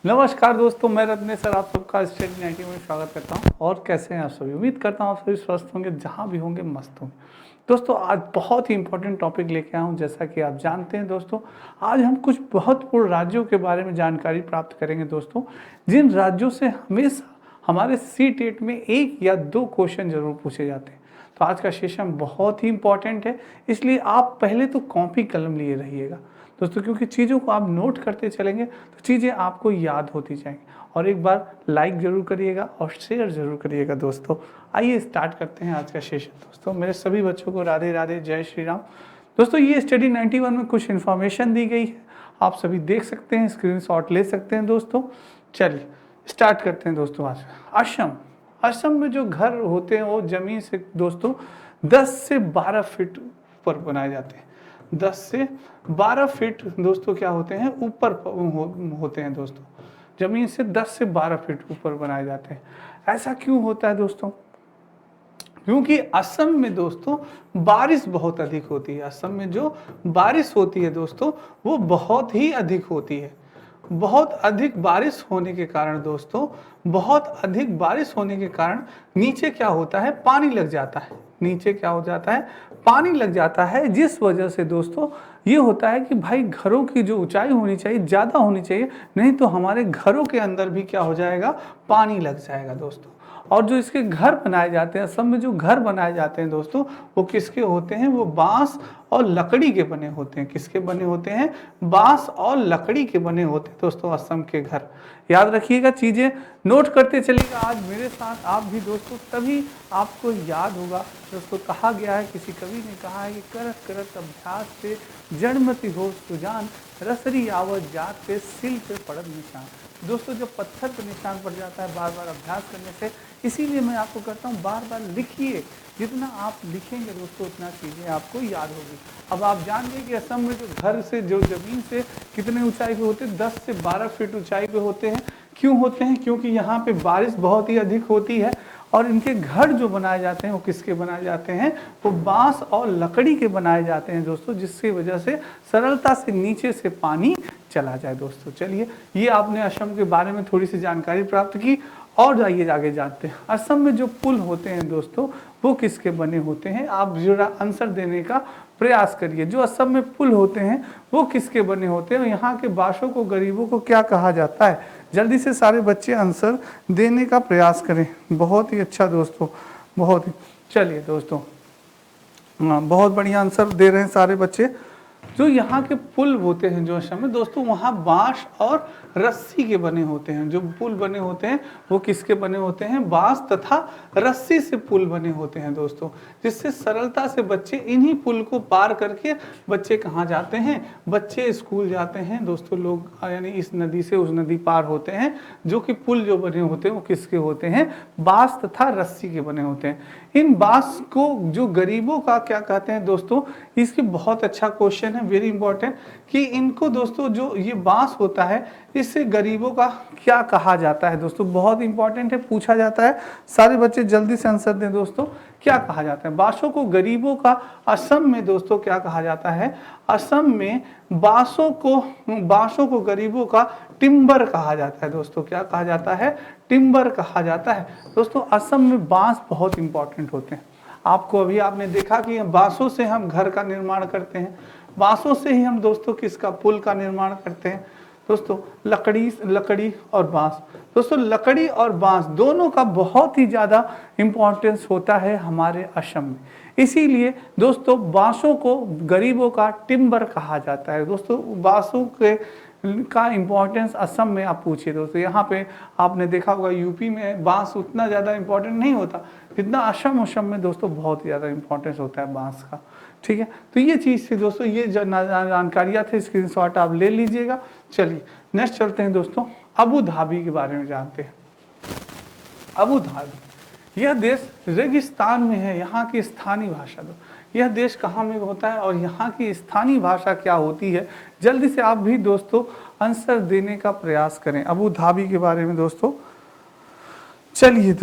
नमस्कार दोस्तों, मैं रत्नेश सर आप सबका स्टडी 90 में स्वागत करता हूं। और कैसे हैं आप सभी? उम्मीद करता हूं आप सभी स्वस्थ होंगे, जहां भी होंगे मस्त होंगे। दोस्तों आज बहुत ही इंपॉर्टेंट टॉपिक लेके आया हूं। जैसा कि आप जानते हैं दोस्तों, आज हम कुछ महत्वपूर्ण राज्यों के बारे में जानकारी प्राप्त करेंगे दोस्तों, जिन राज्यों से हमेशा हमारे सीटेट में एक या दो क्वेश्चन जरूर पूछे जाते हैं। तो आज का सेशन बहुत ही इंपॉर्टेंट है, इसलिए आप पहले तो कॉपी कलम लिए रहिएगा दोस्तों, क्योंकि चीज़ों को आप नोट करते चलेंगे तो चीज़ें आपको याद होती जाएंगी। और एक बार लाइक ज़रूर करिएगा और शेयर ज़रूर करिएगा दोस्तों। आइए स्टार्ट करते हैं आज का सेशन दोस्तों। मेरे सभी बच्चों को राधे राधे, जय श्री राम। दोस्तों ये स्टडी 91 में कुछ इन्फॉर्मेशन दी गई है, आप सभी देख सकते हैं, स्क्रीनशॉट ले सकते हैं दोस्तों। चलिए स्टार्ट करते हैं दोस्तों। आज असम में जो घर होते हैं वो ज़मीन से दोस्तों 10 से 12 फीट ऊपर बनाए जाते हैं। 10 से 12 फीट दोस्तों क्या होते हैं, ऊपर होते हैं दोस्तों। जमीन से 10 से 12 फीट ऊपर बनाए जाते हैं। ऐसा क्यों होता है दोस्तों? क्योंकि असम में दोस्तों बारिश बहुत अधिक होती है। असम में जो बारिश होती है दोस्तों वो बहुत ही अधिक होती है। बहुत अधिक बारिश होने के कारण दोस्तों, बहुत अधिक बारिश होने के कारण नीचे क्या होता है, पानी लग जाता है। नीचे क्या हो जाता है, पानी लग जाता है, जिस वजह से दोस्तों ये होता है कि भाई घरों की जो ऊंचाई होनी चाहिए ज़्यादा होनी चाहिए, नहीं तो हमारे घरों के अंदर भी क्या हो जाएगा, पानी लग जाएगा दोस्तों। और जो इसके घर बनाए जाते हैं, असम में जो घर बनाए जाते हैं दोस्तों वो किसके होते हैं, वो बांस और लकड़ी के बने होते हैं। किसके बने होते हैं, बांस और लकड़ी के बने होते हैं दोस्तों असम के घर। याद रखिएगा, चीज़ें नोट करते चलिएगा आज मेरे साथ आप भी दोस्तों, तभी आपको याद होगा दोस्तों। कहा गया है, किसी कवि ने कहा है कि करत करत अभ्यास से जड़मति हो सुजान, रसरी आवत जात पे सिल पे पड़त निशान। दोस्तों जब पत्थर पर निशान पड़ जाता है बार बार अभ्यास करने से, इसीलिए मैं आपको कहता हूँ बार बार लिखिए। जितना आप लिखेंगे दोस्तों उतना चीज़ें आपको याद होगी। अब आप जान गए कि असम में जो घर से जो ज़मीन से कितने ऊंचाई पे होते हैं, 10 से 12 फीट ऊंचाई पे होते हैं। क्यों होते हैं? क्योंकि यहाँ पे बारिश बहुत ही अधिक होती है। और इनके घर जो बनाए जाते हैं वो किसके बनाए जाते हैं, वो बांस और लकड़ी के बनाए जाते हैं दोस्तों, जिसकी वजह से सरलता से नीचे से पानी चला जाए दोस्तों। चलिए ये आपने असम के बारे में थोड़ी सी जानकारी प्राप्त की, और जाइए आगे जानते हैं। असम में जो पुल होते हैं दोस्तों वो किसके बने होते हैं? आप जरा आंसर देने का प्रयास करिए। जो असम में पुल होते हैं वो किसके बने होते हैं? यहाँ के बाशों को, गरीबों को क्या कहा जाता है? जल्दी से सारे बच्चे आंसर देने का प्रयास करें। बहुत ही अच्छा दोस्तों, बहुत ही। चलिए दोस्तों, बहुत बढ़िया आंसर दे रहे हैं सारे बच्चे। जो यहाँ के पुल होते हैं जो असम में दोस्तों, वहाँ बांस और रस्सी के बने होते हैं। जो पुल बने होते हैं वो किसके बने होते हैं? बांस तथा रस्सी से पुल बने होते हैं दोस्तों, जिससे सरलता से बच्चे इन्हीं पुल को पार करके बच्चे कहाँ जाते हैं, बच्चे स्कूल जाते हैं दोस्तों। लोग यानी इस नदी से उस नदी पार होते हैं। जो कि पुल जो बने होते हैं वो किसके होते हैं? बांस तथा रस्सी के बने होते हैं। इन बांस को जो गरीबों का क्या कहते हैं दोस्तों, इसकी बहुत अच्छा क्वेश्चन है, वेरी इंपॉर्टेंट, कि इनको दोस्तों जो ये बांस होता है इससे गरीबों का क्या कहा जाता है दोस्तों? बहुत इंपॉर्टेंट है, पूछा जाता है। सारे बच्चे जल्दी से आंसर दें दोस्तों, क्या कहा जाता है? बांसों को गरीबों का असम में दोस्तों क्या कहा जाता है? असम में बांसों को गरीबों का टिम्बर कहा जाता है दोस्तों। क्या कहा जाता है? टिम्बर कहा जाता है दोस्तों। असम में बांस बहुत इंपॉर्टेंट होते हैं। आपने देखा कि बांसों से हम घर का निर्माण करते हैं, बांसों से ही हम दोस्तों किसका, पुल का निर्माण करते हैं दोस्तों। लकड़ी और बांस दोस्तों, लकड़ी और बांस दोनों का बहुत ही ज़्यादा इम्पोर्टेंस होता है हमारे असम में। इसीलिए दोस्तों बांसों को गरीबों का टिम्बर कहा जाता है दोस्तों। बांसों के का इम्पोर्टेंस असम में आप पूछिए दोस्तों। यहाँ पे आपने देखा होगा यूपी में बांस उतना ज़्यादा इम्पोर्टेंट नहीं होता जितना असम में दोस्तों बहुत ही ज़्यादा इम्पोर्टेंस होता है बांस का। ठीक है, तो ये चीज़ थी दोस्तों, ये जानकारियाँ थे, स्क्रीनशॉट आप ले लीजिएगा। चलिए नेक्स्ट चलते हैं दोस्तों, अबू धाबी के बारे में जानते हैं। अबू धाबी यह देश रेगिस्तान में है। यहाँ की स्थानीय भाषा दो, यह देश कहाँ में होता है और यहाँ की स्थानीय भाषा क्या होती है? जल्दी से आप भी दोस्तों आंसर देने का प्रयास करें अबू धाबी के बारे में दोस्तों। चलिए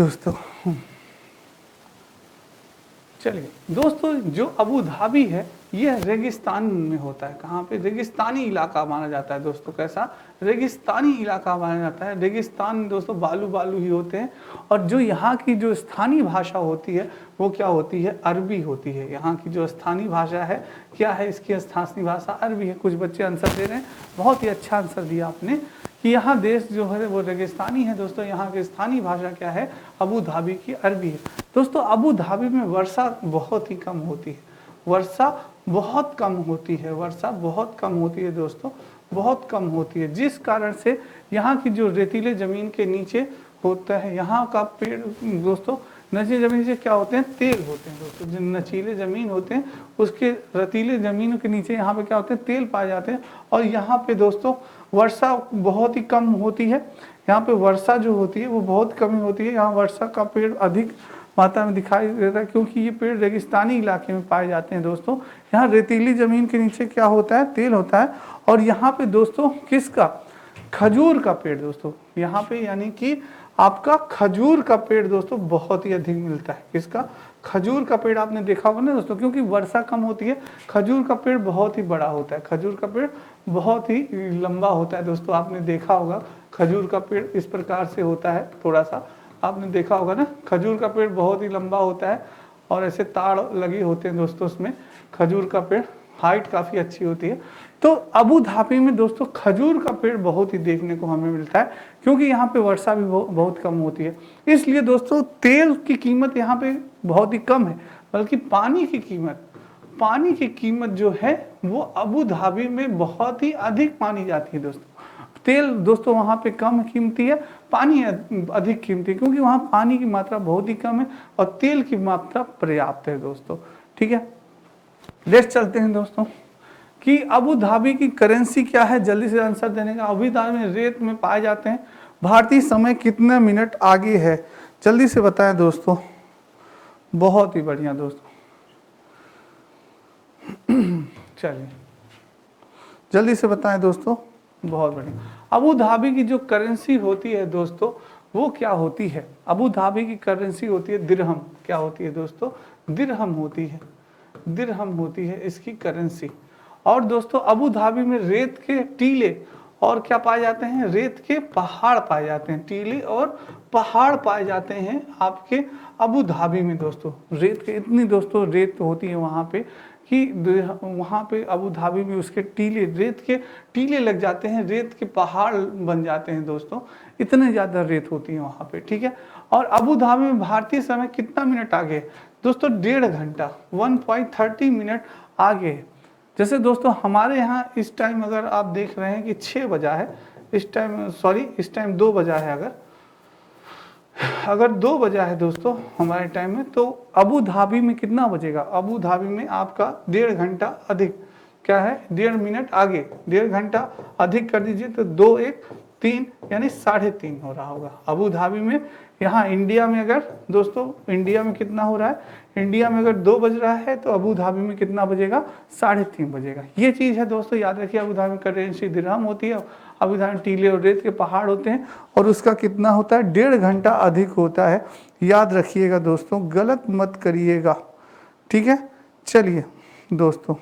दोस्तों, जो अबू धाबी है ये रेगिस्तान में होता है। कहाँ पे? रेगिस्तानी इलाका माना जाता है दोस्तों। कैसा? रेगिस्तानी इलाका माना जाता है। रेगिस्तान दोस्तों बालू बालू ही होते हैं। और जो यहाँ की जो स्थानीय भाषा होती है वो क्या होती है? अरबी होती है। यहाँ की जो स्थानीय भाषा है क्या है? इसकी स्थानीय भाषा अरबी है। कुछ बच्चे आंसर दे रहे हैं, बहुत ही अच्छा आंसर दिया आपने कि यहाँ देश जो है वो रेगिस्तानी है दोस्तों। यहाँ की स्थानीय भाषा क्या है? अबू धाबी की अरबी है। दोस्तों अबू धाबी में वर्षा बहुत ही कम होती है। वर्षा बहुत कम होती है। वर्षा बहुत कम होती है दोस्तों, बहुत कम होती है, जिस कारण से यहाँ की जो रेतीले ज़मीन के नीचे होता है, यहाँ का पेड़ दोस्तों, नचीले ज़मीन से क्या होते हैं? तेल होते हैं दोस्तों। जो नचीले ज़मीन होते हैं उसके रतीले ज़मीन के नीचे यहाँ पे क्या होते हैं? तेल पाए जाते हैं। और यहाँ पे दोस्तों वर्षा बहुत ही कम होती है। यहाँ पे वर्षा जो होती है वो बहुत कम होती है। यहाँ वर्षा का पेड़ अधिक मात्रा में दिखाई देता है क्योंकि ये पेड़ रेगिस्तानी इलाके में पाए जाते हैं दोस्तों। यहाँ रेतीली ज़मीन के नीचे क्या होता है? तेल होता है। और यहाँ पे दोस्तों किसका? खजूर का पेड़ दोस्तों। यहाँ पे यानी कि आपका खजूर का पेड़ दोस्तों बहुत ही अधिक मिलता है। किसका? खजूर का पेड़। आपने देखा होगा ना दोस्तों, क्योंकि वर्षा कम होती है, खजूर का पेड़ बहुत ही बड़ा होता है। खजूर का पेड़ बहुत ही लंबा होता है दोस्तों। आपने देखा होगा खजूर का पेड़ इस प्रकार से होता है, थोड़ा सा आपने देखा होगा ना, खजूर का पेड़ बहुत ही लंबा होता है और ऐसे ताड़ लगे होते हैं दोस्तों उसमें। खजूर का पेड़ हाइट काफ़ी अच्छी होती है। तो अबू धाबी में दोस्तों खजूर का पेड़ बहुत ही देखने को हमें मिलता है क्योंकि यहाँ पे वर्षा भी बहुत कम होती है। इसलिए दोस्तों तेल की कीमत यहाँ पे बहुत ही कम है, बल्कि पानी की कीमत जो है वो अबू धाबी में बहुत ही अधिक मानी जाती है दोस्तों। तेल दोस्तों वहाँ पे कम कीमती है, पानी अधिक कीमती है क्योंकि वहाँ पानी की मात्रा बहुत ही कम है और तेल की मात्रा पर्याप्त है दोस्तों। ठीक है, नेक्स्ट चलते हैं दोस्तों कि अबू धाबी की करेंसी क्या है? जल्दी से आंसर देने का। अबू धाबी में रेत में पाए जाते हैं। भारतीय समय कितने मिनट आगे है? जल्दी से बताएं दोस्तों। बहुत ही बढ़िया दोस्तों, चलिए जल्दी से बताएं दोस्तों। बहुत बढ़िया। अबू धाबी की जो करेंसी होती है दोस्तों वो क्या होती है? अबू धाबी की करेंसी होती है दिरहम। क्या होती है दोस्तों? दिरहम होती है। दिरहम होती है इसकी करेंसी। और दोस्तों अबू धाबी में रेत के टीले और क्या पाए जाते हैं? रेत के पहाड़ पाए जाते हैं। टीले और पहाड़ पाए जाते हैं आपके अबू धाबी में दोस्तों। रेत के इतनी दोस्तों रेत होती है वहाँ पे कि वहाँ पे अबू धाबी में उसके टीले, रेत के टीले लग जाते हैं, रेत के पहाड़ बन जाते हैं दोस्तों। इतने ज़्यादा रेत होती है वहाँ पे। ठीक है, और अबू धाबी में भारतीय समय कितना मिनट आगे है दोस्तों? 1.5 घंटा, 1.30 मिनट आगे है। जैसे दोस्तों हमारे यहाँ इस टाइम अगर आप देख रहे हैं कि 6 बजा है, इस टाइम 2 बजा है। अगर 2 बजा है दोस्तों हमारे टाइम में, तो अबू धाबी में कितना बजेगा? अबू धाबी में आपका 1.5 घंटा अधिक, क्या है? 1.5 मिनट आगे, 1.5 घंटा अधिक कर दीजिए तो 2 1 3 यानी 3.5 हो रहा होगा अबू धाबी में। यहाँ इंडिया में अगर दोस्तों, इंडिया में कितना हो रहा है? इंडिया में अगर 2 बज रहा है तो अबू धाबी में कितना बजेगा? 3.5 बजेगा। ये चीज़ है दोस्तों, याद रखिए। अबू धाबी में करेंसी दिरहम होती है। अबू धाबी में टीले और रेत के पहाड़ होते हैं और उसका कितना होता है? 1.5 घंटा अधिक होता है। याद रखिएगा दोस्तों, गलत मत करिएगा। ठीक है, चलिए दोस्तों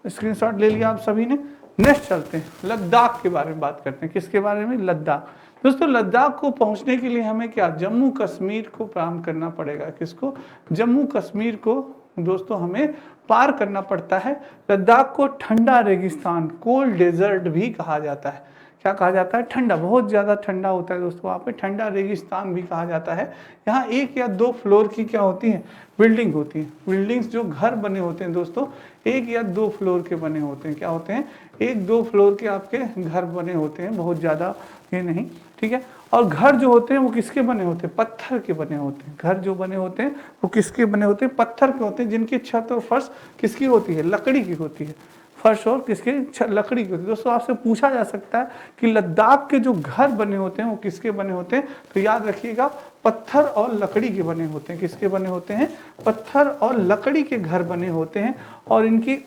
स्क्रीनशॉट ले लिया आप सभी ने। नेक्स्ट चलते हैं, लद्दाख के बारे में बात करते हैं। किसके बारे में? लद्दाख। दोस्तों लद्दाख को पहुंचने के लिए हमें क्या? जम्मू कश्मीर को प्रारंभ करना पड़ेगा। किसको? जम्मू कश्मीर को दोस्तों हमें पार करना पड़ता है। लद्दाख को ठंडा रेगिस्तान, कोल्ड डेजर्ट भी कहा जाता है। क्या कहा जाता है? ठंडा, बहुत ज़्यादा ठंडा होता है दोस्तों वहाँ पे। ठंडा रेगिस्तान भी कहा जाता है। यहाँ 1 या 2 फ्लोर की क्या होती है? बिल्डिंग होती है। बिल्डिंग्स जो घर बने होते हैं दोस्तों 1 या 2 फ्लोर के बने होते हैं। क्या होते हैं? 1-2 फ्लोर के आपके घर बने होते हैं, बहुत ज़्यादा ये नहीं। ठीक है, और घर जो होते हैं वो किसके बने होते हैं? पत्थर के बने होते हैं। घर जो बने होते हैं वो किसके बने होते हैं? पत्थर के होते हैं, जिनकी छत और फर्श किसकी होती है? लकड़ी की होती है। फर्श और किसके? लकड़ी की होती है। दोस्तों आपसे पूछा जा सकता है कि लद्दाख के जो घर बने होते हैं वो किसके बने होते हैं? तो याद रखिएगा, पत्थर और लकड़ी के बने होते हैं। किसके बने होते हैं? पत्थर और लकड़ी के घर बने होते हैं। और इनकी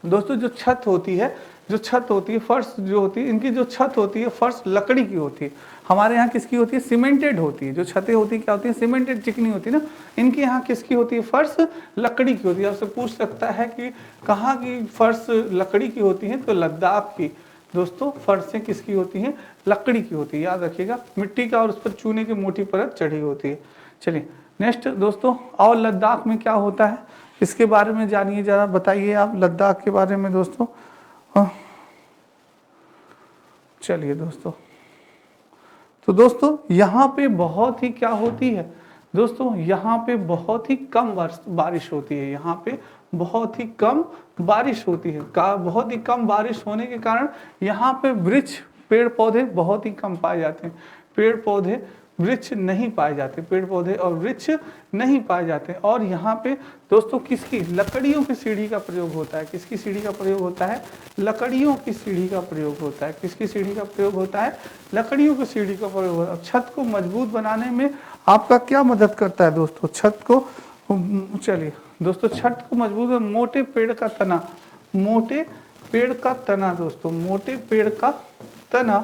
दोस्तों जो छत होती है, जो छत होती है, फर्श जो होती है, इनकी जो छत होती है फर्श लकड़ी की होती है। हमारे यहाँ किसकी होती है? सीमेंटेड होती है। जो छतें होती है क्या होती है? सीमेंटेड, चिकनी होती है ना। इनके यहाँ किसकी होती है? फर्श लकड़ी की होती है। आपसे पूछ सकता है कि कहाँ की फर्श लकड़ी की होती है? तो लद्दाख की दोस्तों फर्शें किसकी होती हैं? लकड़ी की होती है, याद रखिएगा। मिट्टी का और उस पर चूने की मोटी परत चढ़ी होती है। चलिए नेक्स्ट दोस्तों, और लद्दाख में क्या होता है इसके बारे में जानिए, जरा बताइए आप लद्दाख के बारे में दोस्तों। चलिए दोस्तों, तो दोस्तों यहाँ पे बहुत ही क्या होती है दोस्तों, यहाँ पे बहुत ही कम बारिश होती है। यहाँ पे बहुत ही कम बारिश होती है। बहुत ही कम बारिश होने के कारण यहाँ पे वृक्ष, पेड़ पौधे बहुत ही कम पाए जाते हैं। पेड़ पौधे, वृक्ष नहीं पाए जाते, पेड़ पौधे और वृक्ष नहीं पाए जाते। और यहाँ पे दोस्तों किसकी? लकड़ियों की सीढ़ी का प्रयोग होता है। किसकी सीढ़ी का प्रयोग होता है? लकड़ियों की सीढ़ी का प्रयोग होता है। किसकी सीढ़ी का प्रयोग होता है? लकड़ियों की सीढ़ी का प्रयोग होता है। छत को मजबूत बनाने में आपका क्या मदद करता है दोस्तों? छत को, चलिए दोस्तों, छत को मजबूत, मोटे पेड़ का तना, मोटे पेड़ का तना दोस्तों, मोटे पेड़ का तना,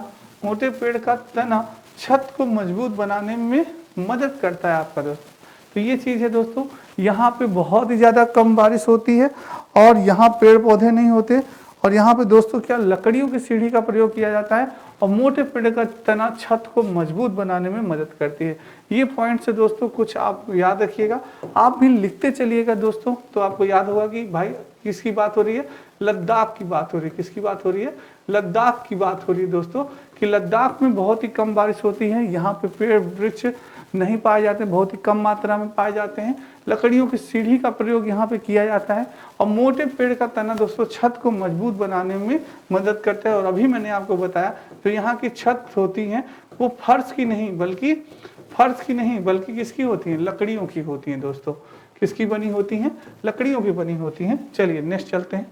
मोटे पेड़ का तना छत को मजबूत बनाने में मदद करता है आपका दोस्तों। तो ये चीज़ है दोस्तों। यहाँ पे बहुत ही ज़्यादा कम बारिश होती है और यहाँ पेड़ पौधे नहीं होते, और यहाँ पे दोस्तों क्या? लकड़ियों की सीढ़ी का प्रयोग किया जाता है, और मोटे पेड़ का तना छत को मजबूत बनाने में मदद करती है। ये पॉइंट से दोस्तों कुछ आप याद रखिएगा, आप भी लिखते चलिएगा दोस्तों, तो आपको याद होगा कि भाई किसकी बात हो रही है? लद्दाख की बात हो रही है। किसकी बात हो रही है? लद्दाख की बात हो रही है दोस्तों, कि लद्दाख में बहुत ही कम बारिश होती है। यहाँ पे पेड़ वृक्ष नहीं पाए जाते, बहुत ही कम मात्रा में पाए जाते हैं। लकड़ियों की सीढ़ी का प्रयोग यहाँ पे किया जाता है, और मोटे पेड़ का तना दोस्तों छत को मजबूत बनाने में मदद करता है। और अभी मैंने आपको बताया, तो यहाँ की छत होती हैं वो फर्श की नहीं बल्कि किसकी होती हैं? लकड़ियों की होती हैं दोस्तों। किसकी बनी होती हैं? लकड़ियों की बनी होती हैं। चलिए नेक्स्ट चलते हैं।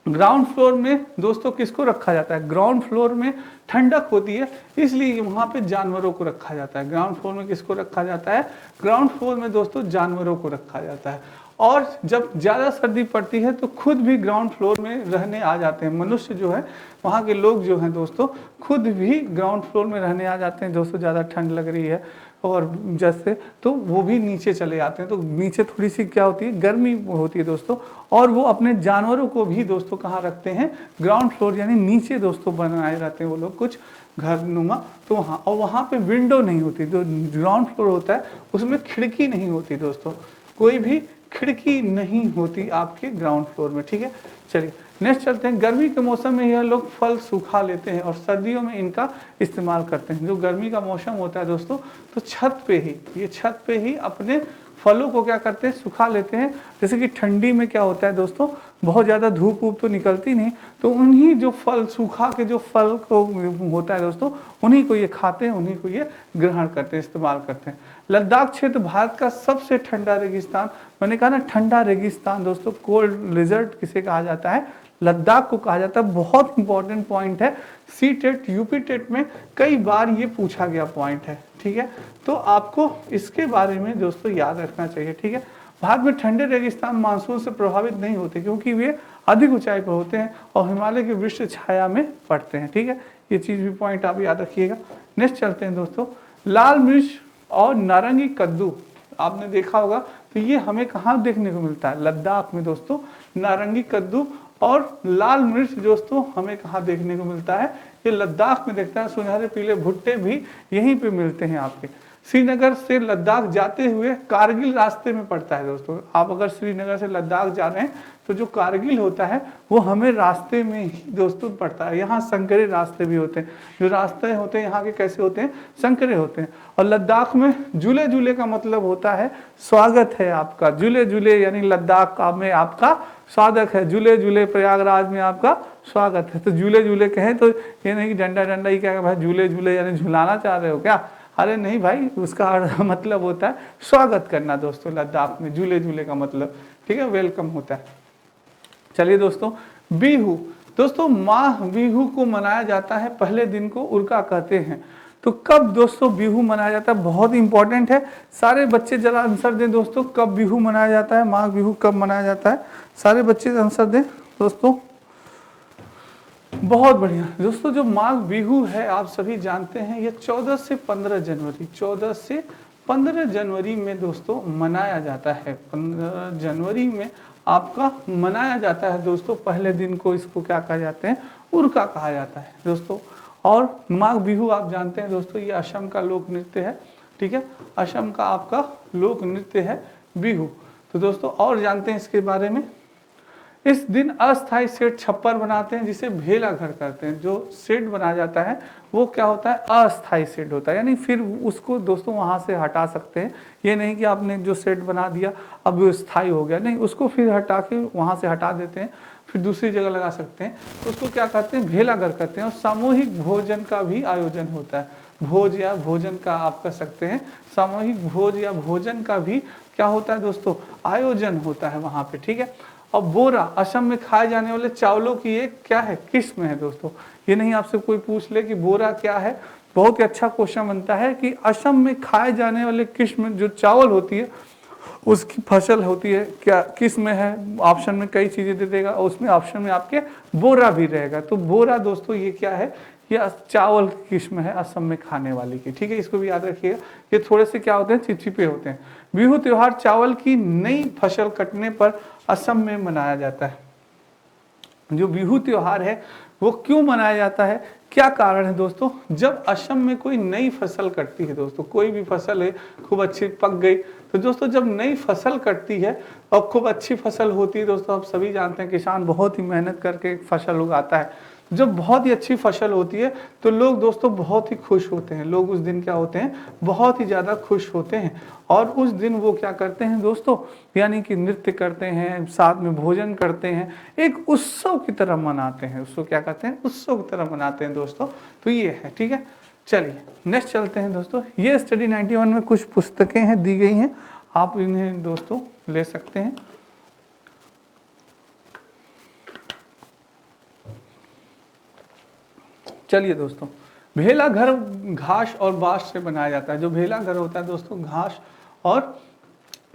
ग्राउंड फ्लोर में दोस्तों किसको रखा जाता है? ग्राउंड फ्लोर में ठंडक होती है, इसलिए वहाँ पे जानवरों को रखा जाता है। ग्राउंड फ्लोर में किसको रखा जाता है? ग्राउंड फ्लोर में दोस्तों जानवरों को रखा जाता है। और जब ज़्यादा सर्दी पड़ती है तो खुद भी ग्राउंड फ्लोर में रहने आ जाते हैं। मनुष्य जो है, वहाँ के लोग जो हैं दोस्तों, खुद भी ग्राउंड फ्लोर में रहने आ जाते हैं। दोस्तों ज़्यादा ठंड लग रही है और जैसे, तो वो भी नीचे चले जाते हैं। तो नीचे थोड़ी सी क्या होती है? गर्मी होती है दोस्तों। और वो अपने जानवरों को भी दोस्तों कहाँ रखते हैं? ग्राउंड फ्लोर यानी नीचे दोस्तों बनाए रहते हैं वो लोग, कुछ घर नुमा। तो वहाँ, और वहाँ पे विंडो नहीं होती। जो ग्राउंड फ्लोर होता है उसमें खिड़की नहीं होती दोस्तों, कोई भी खिड़की नहीं होती आपके ग्राउंड फ्लोर में। ठीक है, चलिए नेक्स्ट चलते हैं। गर्मी के मौसम में यह लोग फल सूखा लेते हैं और सर्दियों में इनका इस्तेमाल करते हैं। जो गर्मी का मौसम होता है दोस्तों, तो छत पे ही अपने फलों को क्या करते हैं? सुखा लेते हैं। जैसे कि ठंडी में क्या होता है दोस्तों, बहुत ज़्यादा धूप ऊप तो निकलती नहीं, तो उन्हीं जो फल, सूखा के जो फल को होता है दोस्तों, उन्हीं को ये खाते हैं, उन्हीं को ये ग्रहण करते हैं, इस्तेमाल करते हैं। लद्दाख क्षेत्र भारत का सबसे ठंडा रेगिस्तान, मैंने कहा ना ठंडा रेगिस्तान दोस्तों, कोल्ड रिजर्ट किसे कहा जाता है? लद्दाख को कहा जाता है। बहुत इंपॉर्टेंट पॉइंट है, सी टेट यूपी टेट में कई बार ये पूछा गया पॉइंट है। ठीक है, तो आपको इसके बारे में दोस्तों याद रखना चाहिए। ठीक है, भारत में ठंडे रेगिस्तान मानसून से प्रभावित नहीं होते क्योंकि वे अधिक ऊंचाई पर होते हैं और हिमालय की वृक्ष छाया में पड़ते हैं। ठीक है, ये चीज़ भी पॉइंट आप याद रखिएगा। नेक्स्ट चलते हैं दोस्तों। लाल मिर्च और नारंगी कद्दू आपने देखा होगा, तो ये हमें कहाँ देखने को मिलता है? लद्दाख में दोस्तों। नारंगी कद्दू और लाल मिर्च दोस्तों हमें कहाँ देखने को मिलता है? ये लद्दाख में देखता है। सुनहरे पीले भुट्टे भी यहीं पे मिलते हैं आपके। श्रीनगर से लद्दाख जाते हुए कारगिल रास्ते में पड़ता है दोस्तों। आप अगर श्रीनगर से लद्दाख जा रहे हैं तो जो कारगिल होता है वो हमें रास्ते में ही दोस्तों पड़ता है। यहाँ संकरे रास्ते भी होते हैं। जो रास्ते होते हैं यहाँ के कैसे होते हैं? संकरे होते हैं। और लद्दाख में जुले जुले का मतलब होता है स्वागत है आपका। जुले जुले यानी लद्दाख में आपका स्वागत है। जुले जुले प्रयागराज में आपका स्वागत है। तो जुले जुले कहें तो ये नहीं डंडा डंडा ही क्या भाई जुले जुले यानी झुलाना चाह रहे हो क्या? अरे नहीं भाई, उसका मतलब होता है स्वागत करना दोस्तों। लद्दाख में जुले जुले का मतलब, ठीक है, वेलकम होता है। चलिए दोस्तों, बिहू दोस्तों, माह बिहू को मनाया जाता है पहले दिन को उर्का कहते हैं। तो कब दोस्तों बिहू मनाया जाता है? बहुत इंपॉर्टेंट है। सारे बच्चे जरा आंसर दें दोस्तों, कब बिहू मनाया जाता है? माघ बिहू कब मनाया जाता है? सारे बच्चे आंसर दें दोस्तों। बहुत बढ़िया दोस्तों, जो माघ बिहू है आप सभी जानते हैं, ये 14 से 15 जनवरी 14 से 15 जनवरी में दोस्तों मनाया जाता है। 15 जनवरी में आपका मनाया जाता है दोस्तों। पहले दिन को इसको क्या कहा जाते हैं, उर्का कहा जाता है दोस्तों। और माघ बिहू आप जानते हैं दोस्तों, ये असम का लोक नृत्य है, ठीक है, असम का आपका लोक नृत्य है बिहू। तो दोस्तों और जानते हैं इसके बारे में। इस दिन अस्थाई सेट छप्पर बनाते हैं, जिसे भेला घर करते हैं। जो सेट बनाया जाता है वो क्या होता है, अस्थाई सेट होता है, यानी फिर उसको दोस्तों वहां से हटा सकते हैं। ये नहीं कि आपने जो सेट बना दिया अब वो स्थायी हो गया, नहीं, उसको फिर हटा के वहां से हटा देते हैं, फिर दूसरी जगह लगा सकते हैं। तो उसको क्या कहते हैं, भेला घर करते हैं। और सामूहिक भोजन का भी आयोजन होता है। भोज या भोजन का आप कह सकते हैं, सामूहिक भोज या भोजन का भी क्या होता है दोस्तों, आयोजन होता है वहां पे, ठीक है। और बोरा असम में खाए जाने वाले चावलों की एक क्या है, किस्म है दोस्तों। ये नहीं आपसे कोई पूछ ले कि बोरा क्या है, बहुत ही अच्छा क्वेश्चन बनता है कि असम में खाए जाने वाले किस्म जो चावल होती है उसकी फसल होती है, क्या किस्म है। ऑप्शन में कई चीजें दे देगा, और उसमें ऑप्शन में आपके बोरा भी रहेगा। तो बोरा दोस्तों ये क्या है, ये चावल की किस्म है असम में खाने वाली की, ठीक है, इसको भी याद रखिएगा। ये थोड़े से क्या होते हैं, चिपचिपे होते हैं। बिहू त्योहार चावल की नई फसल कटने पर असम में मनाया जाता है। जो बिहू त्योहार है वो क्यों मनाया जाता है, क्या कारण है दोस्तों। जब असम में कोई नई फसल कटती है दोस्तों, कोई भी फसल है खूब अच्छी पक गई, तो दोस्तों जब नई फसल कटती है और खूब अच्छी फसल होती है दोस्तों, आप सभी जानते हैं किसान बहुत ही मेहनत करके फसल उगाता है। जब बहुत ही अच्छी फसल होती है तो लोग दोस्तों बहुत ही खुश होते हैं। लोग उस दिन क्या होते हैं, बहुत ही ज़्यादा खुश होते हैं। और उस दिन वो क्या करते हैं दोस्तों, यानी कि नृत्य करते हैं, साथ में भोजन करते हैं, एक उत्सव की तरह मनाते हैं। उसको क्या कहते हैं, उत्सव की तरह मनाते हैं दोस्तों। तो ये है, ठीक है। चलिए नेक्स्ट चलते हैं दोस्तों। ये स्टडी 91 में कुछ पुस्तकें हैं दी गई हैं, आप इन्हें दोस्तों ले सकते हैं। चलिए दोस्तों, भेला घर घास और बांस से बनाया जाता है। जो भेला घर होता है दोस्तों, घास और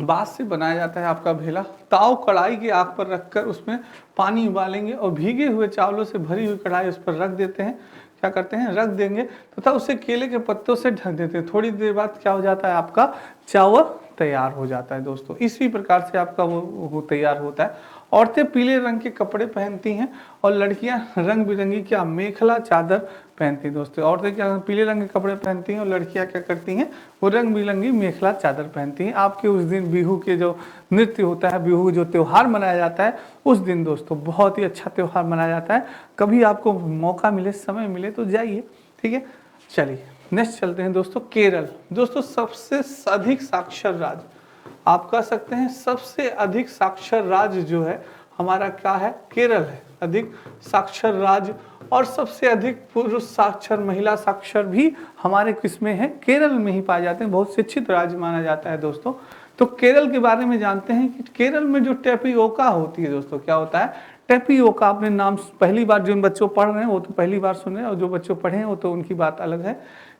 बांस से बनाया जाता है आपका भेला। ताव कढ़ाई की आग पर रखकर उसमें पानी उबालेंगे और भीगे हुए चावलों से भरी हुई कढ़ाई उस पर रख देते हैं। क्या करते हैं, रख देंगे तथा उसे केले के पत्तों से ढक देते हैं। थोड़ी देर बाद क्या हो जाता है, आपका चावल तैयार हो जाता है दोस्तों। इसी प्रकार से आपका वो तैयार होता है। औरतें पीले रंग के कपड़े पहनती हैं और लड़कियां रंग बिरंगी क्या, मेखला चादर पहनती हैं दोस्तों। औरतें क्या पीले रंग के कपड़े पहनती हैं और लड़कियां क्या करती हैं, वो रंग बिरंगी मेखला चादर पहनती हैं। आपके उस दिन बिहू के जो नृत्य होता है, बिहू जो त्यौहार मनाया जाता है उस दिन दोस्तों बहुत ही अच्छा त्यौहार मनाया जाता है। कभी आपको मौका मिले, समय मिले तो जाइए, ठीक है। चलिए नेक्स्ट चलते हैं दोस्तों। केरल दोस्तों सबसे अधिक साक्षर राज्य, आप कह सकते हैं सबसे अधिक साक्षर राज्य जो है हमारा क्या है, केरल है। अधिक साक्षर राज्य और सबसे अधिक पुरुष साक्षर, महिला साक्षर भी हमारे किसमें है, केरल में ही पाए जाते हैं। बहुत शिक्षित राज्य माना जाता है दोस्तों। तो केरल के बारे में जानते हैं कि केरल में जो टेपियोका होती है दोस्तों, क्या होता है, टेपियोका। आपने नाम पहली बार, जिन बच्चों पढ़ रहे हैं वो तो पहली बार सुने, और जो बच्चों पढ़े हैं वो तो उनकी बात अलग है।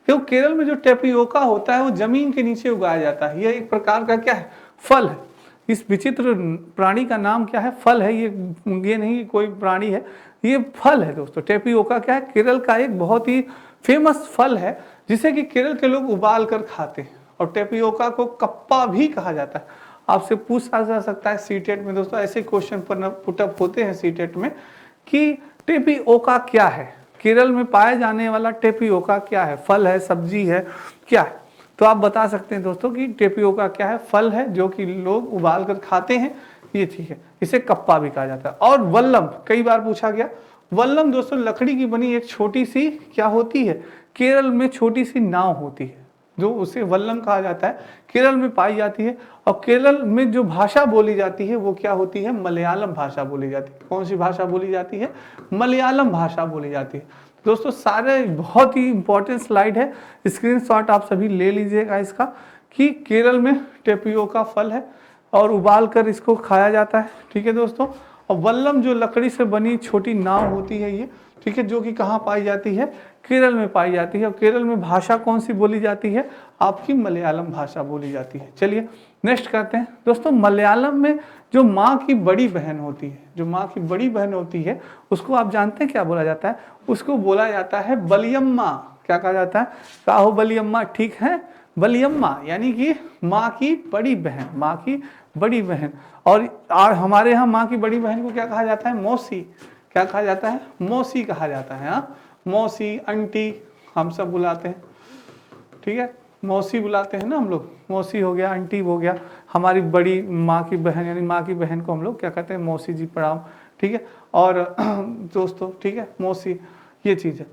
क्यों, केरल में जो टेपियोका होता है वो जमीन के नीचे उगाया जाता है। यह एक प्रकार का क्या है, फल है। इस विचित्र प्राणी का नाम क्या है, फल है। ये नहीं कोई प्राणी है, ये फल है दोस्तों। टेपियोका क्या है, केरल का एक बहुत ही फेमस फल है, जिसे कि केरल के लोग उबाल कर खाते हैं। और टेपियोका को कप्पा भी कहा जाता है। आपसे पूछा जा सकता है सीटेट में दोस्तों, ऐसे क्वेश्चन पुटअप होते हैं सीटेट में कि टेपियोका क्या है, केरल में पाए जाने वाला टेपियोका क्या है, फल है, सब्जी है, क्या है। तो आप बता सकते हैं दोस्तों कि टेपियोका क्या है, फल है जो कि लोग उबाल कर खाते हैं, ये ठीक है। इसे कप्पा भी कहा जाता है। और वल्लम कई बार पूछा गया। वल्लम दोस्तों लकड़ी की बनी एक छोटी सी क्या होती है, केरल में छोटी सी नाव होती है, जो उसे वल्लम कहा जाता है, केरल में पाई जाती है। और केरल में जो भाषा बोली जाती है वो क्या होती है, मलयालम भाषा बोली जाती है। कौन सी भाषा बोली जाती है, मलयालम भाषा बोली जाती है दोस्तों। सारे बहुत ही इंपॉर्टेंट स्लाइड है, स्क्रीनशॉट आप सभी ले लीजिएगा इसका, कि केरल में टेपियोका फल है और उबाल कर इसको खाया जाता है, ठीक है दोस्तों। और वल्लम जो लकड़ी से बनी छोटी नाव होती है ये, ठीक है, जो कि कहाँ पाई जाती है, केरल में पाई जाती है। और केरल में भाषा कौन सी बोली जाती है, आपकी मलयालम भाषा बोली जाती है। चलिए नेक्स्ट करते हैं दोस्तों। मलयालम में जो माँ की बड़ी बहन होती है, जो माँ की बड़ी बहन होती है, उसको आप जानते हैं क्या बोला जाता है, उसको बोला जाता है बलियम्मा। क्या कहा जाता है, काहो बलियम्मा, ठीक है, बलियम्मा यानी कि माँ की बड़ी बहन, माँ की बड़ी बहन। और हमारे यहाँ माँ की बड़ी बहन को क्या कहा जाता है, मौसी। क्या कहा जाता है, मौसी कहा जाता है। हाँ, मौसी, आंटी हम सब बुलाते हैं, ठीक है, मौसी बुलाते हैं ना हम लोग, मौसी हो गया, आंटी हो गया। हमारी बड़ी माँ की बहन यानी माँ की बहन को हम लोग क्या कहते हैं, मौसी जी प्रणाम, ठीक है। और दोस्तों ठीक है, मौसी ये चीज़ है।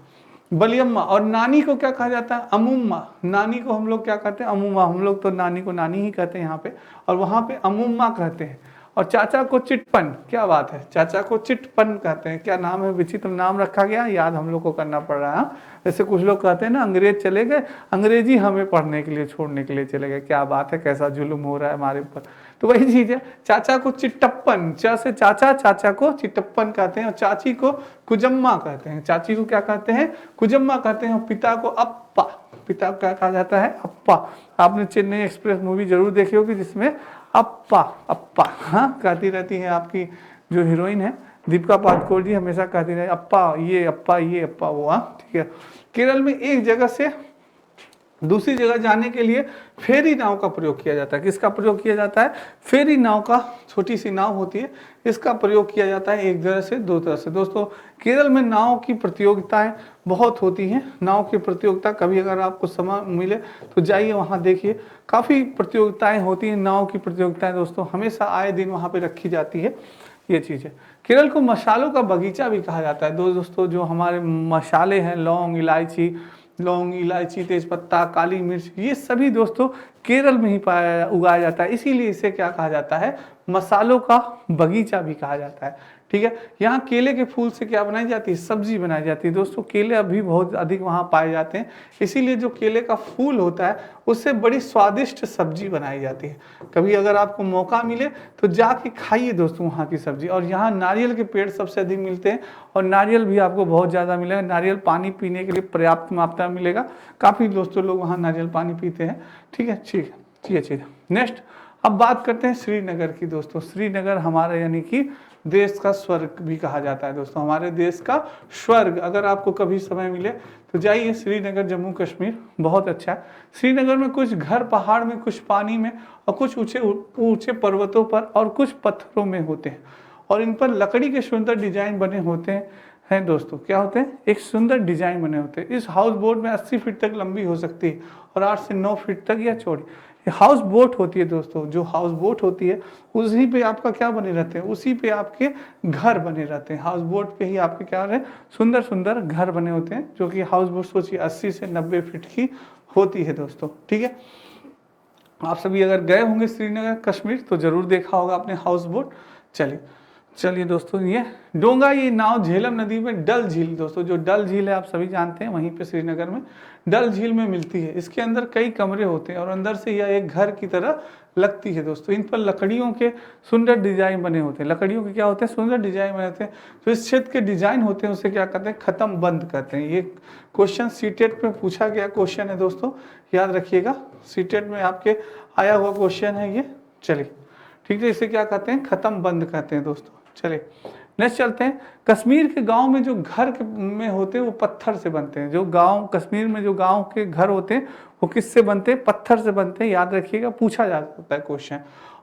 बलियम्मा। और नानी को क्या कहा जाता है, अमुम्मा। नानी को हम लोग क्या कहते हैं, अमुम्मा। हम लोग तो नानी को नानी ही कहते हैं यहाँ पे, और वहाँ पे अमुम्मा कहते हैं। और चाचा को चिटपन, क्या बात है, चाचा को चिटपन कहते हैं। क्या नाम है, विचित्र नाम रखा गया, याद हम लोग को करना पड़ रहा है। जैसे कुछ लोग कहते हैं ना, अंग्रेज चले गए, अंग्रेजी हमें पढ़ने के लिए छोड़ने के लिए चले गए। क्या बात है, कैसा जुल्म हो रहा है हमारे ऊपर। तो वही चीज है, चाचा को चिट्टप्पन, चा से चाचा, चाचा को चिट्टप्पन कहते हैं। और चाची को कुजम्मा कहते हैं। चाची को क्या कहते हैं, कुजम्मा कहते हैं। और पिता को अप्पा, पिता को क्या कहा जाता है, अप्पा। आपने चेन्नई एक्सप्रेस मूवी जरूर देखी होगी, जिसमें अप्पा अप्पा हाँ कहती रहती है, आपकी जो हीरोइन है दीपिका पादुकोण जी हमेशा कहती रहे अप्पा ये अप्पा ये अप्पा वो। हाँ ठीक है। केरल में एक जगह से दूसरी जगह जाने के लिए फेरी नाव का प्रयोग किया जाता है। किसका प्रयोग किया जाता है, फेरी नाव का, छोटी सी नाव होती है, इसका प्रयोग किया जाता है एक तरह से दो तरह से। दोस्तों केरल में नाव की प्रतियोगिताएं बहुत होती हैं। नाव की प्रतियोगिता कभी अगर आपको समय मिले तो जाइए वहाँ देखिए, काफ़ी प्रतियोगिताएं होती हैं। नाव की प्रतियोगिताएं दोस्तों हमेशा आए दिन वहाँ पे रखी जाती है, ये चीज़ है। केरल को मसालों का बगीचा भी कहा जाता है। दोस्तों जो हमारे मसाले हैं, लौंग इलायची, तेजपत्ता, काली मिर्च, ये सभी दोस्तों केरल में ही उगाया जाता है। इसीलिए इसे क्या कहा जाता है, मसालों का बगीचा भी कहा जाता है, ठीक है। यहाँ केले के फूल से क्या बनाई जाती है, सब्जी बनाई जाती है। दोस्तों केले अभी बहुत अधिक वहाँ पाए जाते हैं, इसीलिए जो केले का फूल होता है उससे बड़ी स्वादिष्ट सब्जी बनाई जाती है। कभी अगर आपको मौका मिले तो जाके खाइए दोस्तों वहाँ की सब्जी। और यहाँ नारियल के पेड़ सबसे अधिक मिलते हैं, और नारियल भी आपको बहुत ज़्यादा मिलेगा। नारियल पानी पीने के लिए पर्याप्त मात्रा में मिलेगा, काफ़ी दोस्तों लोग वहाँ नारियल पानी पीते हैं, ठीक है। ठीक है, ये चीज़। नेक्स्ट अब बात करते हैं श्रीनगर की। दोस्तों श्रीनगर हमारे यानी कि देश का स्वर्ग भी कहा जाता है। दोस्तों हमारे देश का स्वर्ग, अगर आपको कभी समय मिले तो जाइए श्रीनगर, जम्मू कश्मीर, बहुत अच्छा है। श्रीनगर में कुछ घर पहाड़ में, कुछ पानी में, और कुछ ऊंचे पर्वतों पर, और कुछ पत्थरों में होते हैं। और इन पर लकड़ी के सुंदर डिजाइन बने होते हैं दोस्तों। क्या होते हैं, एक सुंदर डिजाइन बने होते हैं। इस हाउस बोट में 80 फीट तक लंबी हो सकती है, और 8 से 9 फीट तक या चौड़ी। हाउस बोट होती है दोस्तों, जो हाउस बोट होती है उसी पे आपका क्या बने रहते हैं, उसी पे आपके घर बने रहते हैं। हाउस बोट पे ही आपके क्या रहे, सुंदर सुंदर घर बने होते हैं, जो कि हाउस बोट सोचिए 80 से 90 फीट की होती है दोस्तों, ठीक है। आप सभी अगर गए होंगे श्रीनगर कश्मीर तो जरूर देखा होगा आपने हाउस बोट। चलिए दोस्तों, ये डोंगा, ये नाव झेलम नदी में डल झील, दोस्तों जो डल झील है आप सभी जानते हैं, वहीं पे श्रीनगर में डल झील में मिलती है। इसके अंदर कई कमरे होते हैं, और अंदर से यह एक घर की तरह लगती है दोस्तों। इन पर लकड़ियों के सुंदर डिजाइन बने होते हैं। लकड़ियों के क्या होते हैं, सुंदर डिजाइन बने होते हैं। तो इस क्षेत्र के डिजाइन होते हैं उसे क्या कहते हैं, खत्म बंद कहते हैं। ये क्वेश्चन सीटेट में पूछा गया क्वेश्चन है दोस्तों, याद रखिएगा, सीटेट में आपके आया हुआ क्वेश्चन है ये। चलिए ठीक है, इसे क्या कहते हैं, खत्म बंद कहते हैं दोस्तों। चलिए नेक्स्ट चलते हैं। कश्मीर के गांव में जो घर में होते हैं वो पत्थर से बनते हैं। जो गांव, कश्मीर में जो गांव के घर होते हैं वो किससे बनते हैं, पत्थर से बनते हैं, याद रखिएगा, पूछा जा सकता है क्वेश्चन।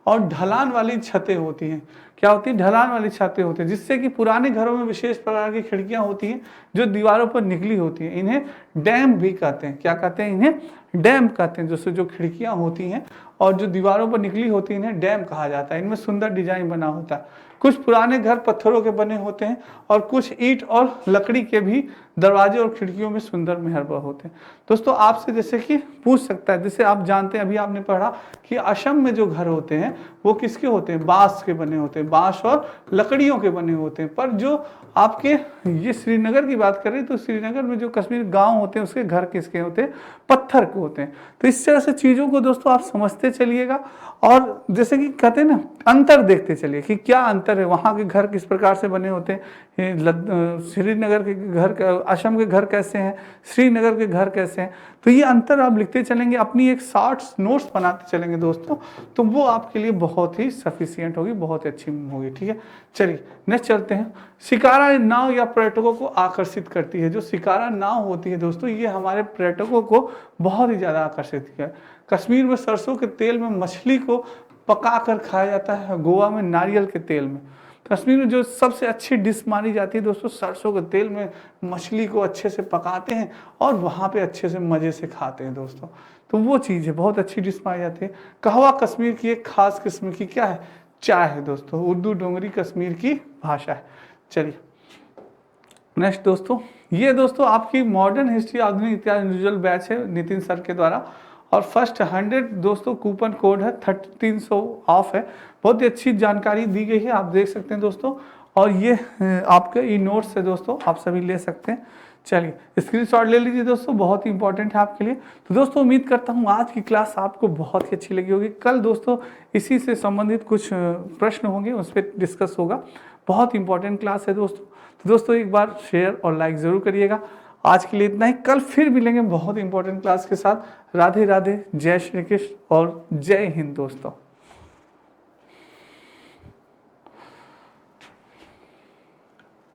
और ढलान वाली छतें होती हैं। क्या होती है, ढलान वाली छतें होती हैं, जिससे कि पुराने घरों में विशेष प्रकार की खिड़कियां होती हैं जो दीवारों पर निकली होती हैं। इन्हें डैम भी कहते हैं। क्या कहते हैं, इन्हें डैम कहते हैं। जो खिड़कियां होती हैं और जो दीवारों पर निकली होती है, इन्हें डैम कहा जाता है। इनमें सुंदर डिजाइन बना होता है। कुछ पुराने घर पत्थरों के बने होते हैं, और कुछ ईंट और लकड़ी के भी दरवाजे और खिड़कियों में सुंदर मेहरबा होते हैं। दोस्तों आपसे जैसे कि पूछ सकता है, जैसे आप जानते हैं, अभी आपने पढ़ा कि असम में जो घर होते हैं वो किसके होते हैं, बांस के बने होते हैं, बांस और लकड़ियों के बने होते हैं। पर जो आपके ये श्रीनगर की बात करें तो श्रीनगर में जो कश्मीर गांव होते हैं उसके घर किसके होते हैं, पत्थर के होते हैं। तो इस तरह से चीज़ों को दोस्तों आप समझते चलिएगा, और जैसे कि कहते हैं ना, अंतर देखते चलिए कि क्या अंतर अंतर है, वहाँ के घर किस प्रकार से बने होते हैं, श्रीनगर के घर, असम के घर कैसे हैं, श्रीनगर के घर कैसे हैं। तो ये अंतर आप लिखते चलेंगे, अपनी एक शॉर्ट्स नोट्स बनाते चलेंगे दोस्तों, तो वो आपके लिए बहुत ही सफिशियंट होगी, बहुत अच्छी होगी। ठीक है, चलिए नेक्स्ट चलते हैं। शिकारा नाव या पर्यटकों को आकर्षित करती है। जो शिकारा नाव होती है दोस्तों, ये हमारे पर्यटकों को बहुत ही ज़्यादा आकर्षित किया है। कश्मीर में सरसों के तेल में मछली को पका कर खाया जाता है, गोवा में नारियल के तेल में। कश्मीर में जो सबसे अच्छी डिश मानी जाती है दोस्तों, सरसों के तेल में मछली को अच्छे से पकाते हैं और वहाँ पे अच्छे से मज़े से खाते हैं दोस्तों। तो वो चीज़ है, बहुत अच्छी डिश मानी जाती है। कहवा कश्मीर की एक खास किस्म की क्या है, चाय है दोस्तों। उर्दू डोंगरी कश्मीर की भाषा है। चलिए नेक्स्ट दोस्तों, ये दोस्तों आपकी मॉडर्न हिस्ट्री आधुनिक इतिहास इंडिविजुअल बैच है नितिन सर के द्वारा, और फर्स्ट 100 दोस्तों कूपन कोड है, 300 ऑफ है। बहुत ही अच्छी जानकारी दी गई है, आप देख सकते हैं दोस्तों। और ये आपके ई नोट्स है दोस्तों, आप सभी ले सकते हैं। चलिए स्क्रीनशॉट ले लीजिए दोस्तों, बहुत ही इंपॉर्टेंट है आपके लिए। तो दोस्तों उम्मीद करता हूँ आज की क्लास आपको बहुत ही अच्छी लगी होगी। कल दोस्तों इसी से संबंधित कुछ प्रश्न होंगे, उस पर डिस्कस होगा। बहुत इंपॉर्टेंट क्लास है दोस्तों। तो दोस्तों एक बार शेयर और लाइक ज़रूर करिएगा। आज के लिए इतना ही, कल फिर मिलेंगे बहुत इंपॉर्टेंट क्लास के साथ। राधे राधे, जय श्री कृष्ण और जय हिंद दोस्तों।